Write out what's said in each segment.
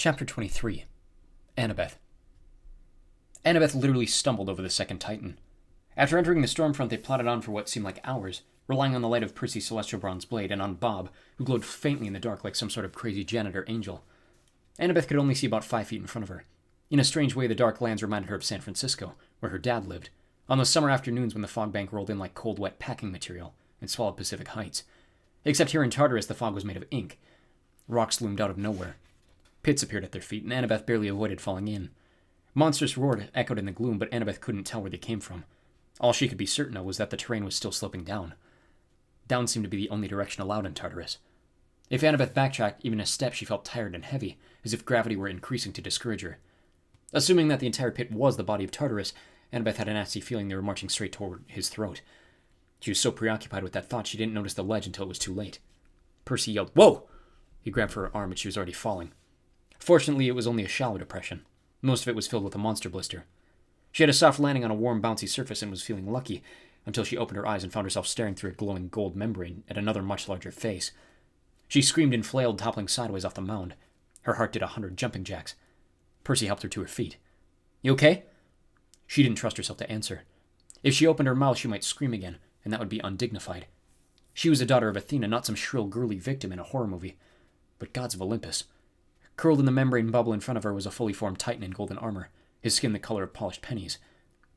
Chapter 23. Annabeth. Annabeth literally stumbled over the second Titan. After entering the stormfront, they plodded on for what seemed like hours, relying on the light of Percy's celestial bronze blade and on Bob, who glowed faintly in the dark like some sort of crazy janitor angel. Annabeth could only see about 5 feet in front of her. In a strange way, the dark lands reminded her of San Francisco, where her dad lived, on those summer afternoons when the fog bank rolled in like cold, wet packing material and swallowed Pacific Heights. Except here in Tartarus, the fog was made of ink. Rocks loomed out of nowhere. Pits appeared at their feet, and Annabeth barely avoided falling in. Monsters roared echoed in the gloom, but Annabeth couldn't tell where they came from. All she could be certain of was that the terrain was still sloping down. Down seemed to be the only direction allowed in Tartarus. If Annabeth backtracked even a step, she felt tired and heavy, as if gravity were increasing to discourage her. Assuming that the entire pit was the body of Tartarus, Annabeth had a nasty feeling they were marching straight toward his throat. She was so preoccupied with that thought she didn't notice the ledge until it was too late. Percy yelled, "Whoa!" He grabbed for her arm, but she was already falling. Fortunately, it was only a shallow depression. Most of it was filled with a monster blister. She had a soft landing on a warm, bouncy surface and was feeling lucky until she opened her eyes and found herself staring through a glowing gold membrane at another much larger face. She screamed and flailed, toppling sideways off the mound. Her heart did 100 jumping jacks. Percy helped her to her feet. "You okay?" She didn't trust herself to answer. If she opened her mouth, she might scream again, and that would be undignified. She was a daughter of Athena, not some shrill, girly victim in a horror movie, but gods of Olympus. Curled in the membrane bubble in front of her was a fully formed Titan in golden armor, his skin the color of polished pennies.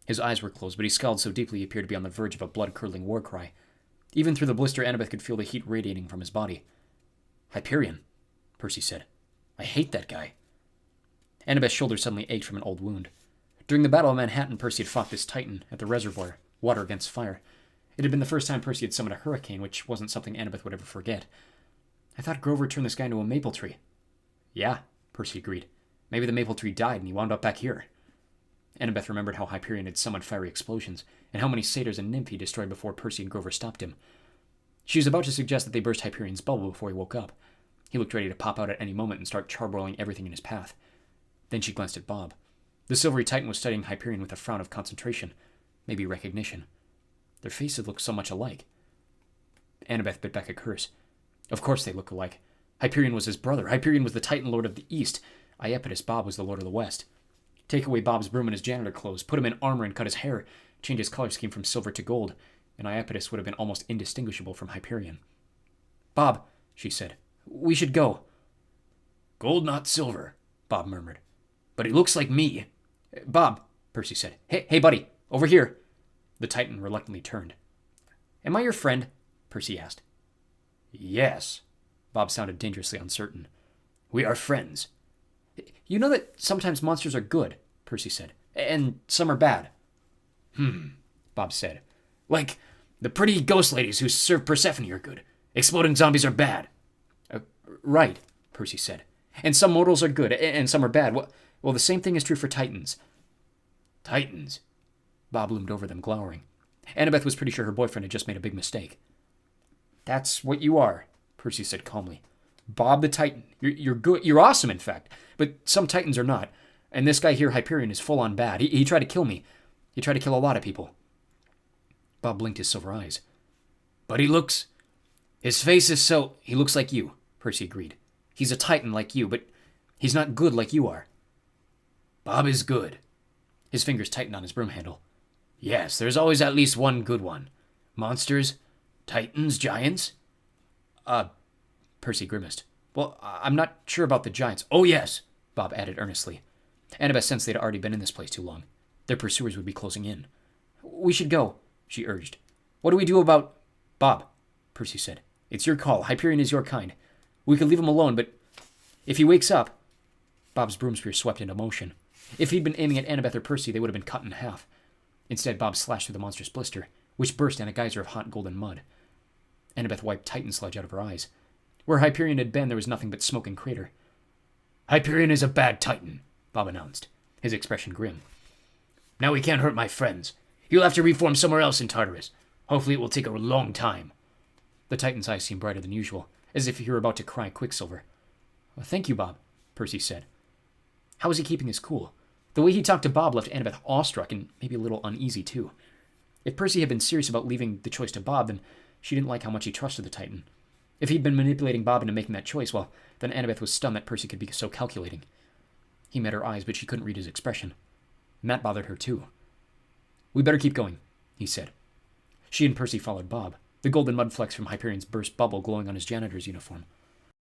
His eyes were closed, but he scowled so deeply he appeared to be on the verge of a blood-curdling war cry. Even through the blister, Annabeth could feel the heat radiating from his body. "Hyperion," Percy said. "I hate that guy." Annabeth's shoulder suddenly ached from an old wound. During the Battle of Manhattan, Percy had fought this Titan at the reservoir, water against fire. It had been the first time Percy had summoned a hurricane, which wasn't something Annabeth would ever forget. "I thought Grover turned this guy into a maple tree." "Yeah," Percy agreed. "Maybe the maple tree died and he wound up back here." Annabeth remembered how Hyperion had summoned fiery explosions, and how many satyrs and nymph he destroyed before Percy and Grover stopped him. She was about to suggest that they burst Hyperion's bubble before he woke up. He looked ready to pop out at any moment and start charboiling everything in his path. Then she glanced at Bob. The silvery Titan was studying Hyperion with a frown of concentration, maybe recognition. Their faces looked so much alike. Annabeth bit back a curse. Of course they look alike. Hyperion was his brother. Hyperion was the Titan Lord of the East. Iapetus Bob was the Lord of the West. Take away Bob's broom and his janitor clothes, put him in armor and cut his hair, change his color scheme from silver to gold, and Iapetus would have been almost indistinguishable from Hyperion. "Bob," she said, "we should go." "Gold, not silver," Bob murmured. "But it looks like me." "Bob," Percy said. Hey, buddy, over here." The Titan reluctantly turned. "Am I your friend?" Percy asked. "Yes." Bob sounded dangerously uncertain. "We are friends." "You know that sometimes monsters are good," Percy said, "and some are bad." Bob said. "Like the pretty ghost ladies who serve Persephone are good. Exploding zombies are bad." Right," Percy said. "And some mortals are good, and some are bad. Well, the same thing is true for Titans." "Titans?" Bob loomed over them, glowering. Annabeth was pretty sure her boyfriend had just made a big mistake. "That's what you are," Percy said calmly. "Bob the Titan. You're good. You're awesome, in fact. But some Titans are not. And this guy here, Hyperion, is full-on bad. He tried to kill me. He tried to kill a lot of people." Bob blinked his silver eyes. "But his face is so..." "He looks like you," Percy agreed. "He's a Titan like you, but he's not good like you are." "Bob is good." His fingers tightened on his broom handle. "Yes, there's always at least one good one. Monsters, Titans, giants." Percy grimaced. "Well, I'm not sure about the giants." "Oh, yes," Bob added earnestly. Annabeth sensed they'd already been in this place too long. Their pursuers would be closing in. "We should go," she urged. "What do we do about..." "Bob," Percy said. "It's your call. Hyperion is your kind. We could leave him alone, but if he wakes up..." Bob's broom spear swept into motion. If he'd been aiming at Annabeth or Percy, they would have been cut in half. Instead, Bob slashed through the monstrous blister, which burst in a geyser of hot golden mud. Annabeth wiped Titan sludge out of her eyes. Where Hyperion had been, there was nothing but smoke and crater. "Hyperion is a bad Titan," Bob announced, his expression grim. "Now he can't hurt my friends. He'll have to reform somewhere else in Tartarus. Hopefully it will take a long time." The Titan's eyes seemed brighter than usual, as if he were about to cry quicksilver. "Thank you, Bob," Percy said. How was he keeping his cool? The way he talked to Bob left Annabeth awestruck and maybe a little uneasy, too. If Percy had been serious about leaving the choice to Bob, then she didn't like how much he trusted the Titan. If he'd been manipulating Bob into making that choice, well, then Annabeth was stunned that Percy could be so calculating. He met her eyes, but she couldn't read his expression. That bothered her, too. "We better keep going," he said. She and Percy followed Bob, the golden mud flecks from Hyperion's burst bubble glowing on his janitor's uniform.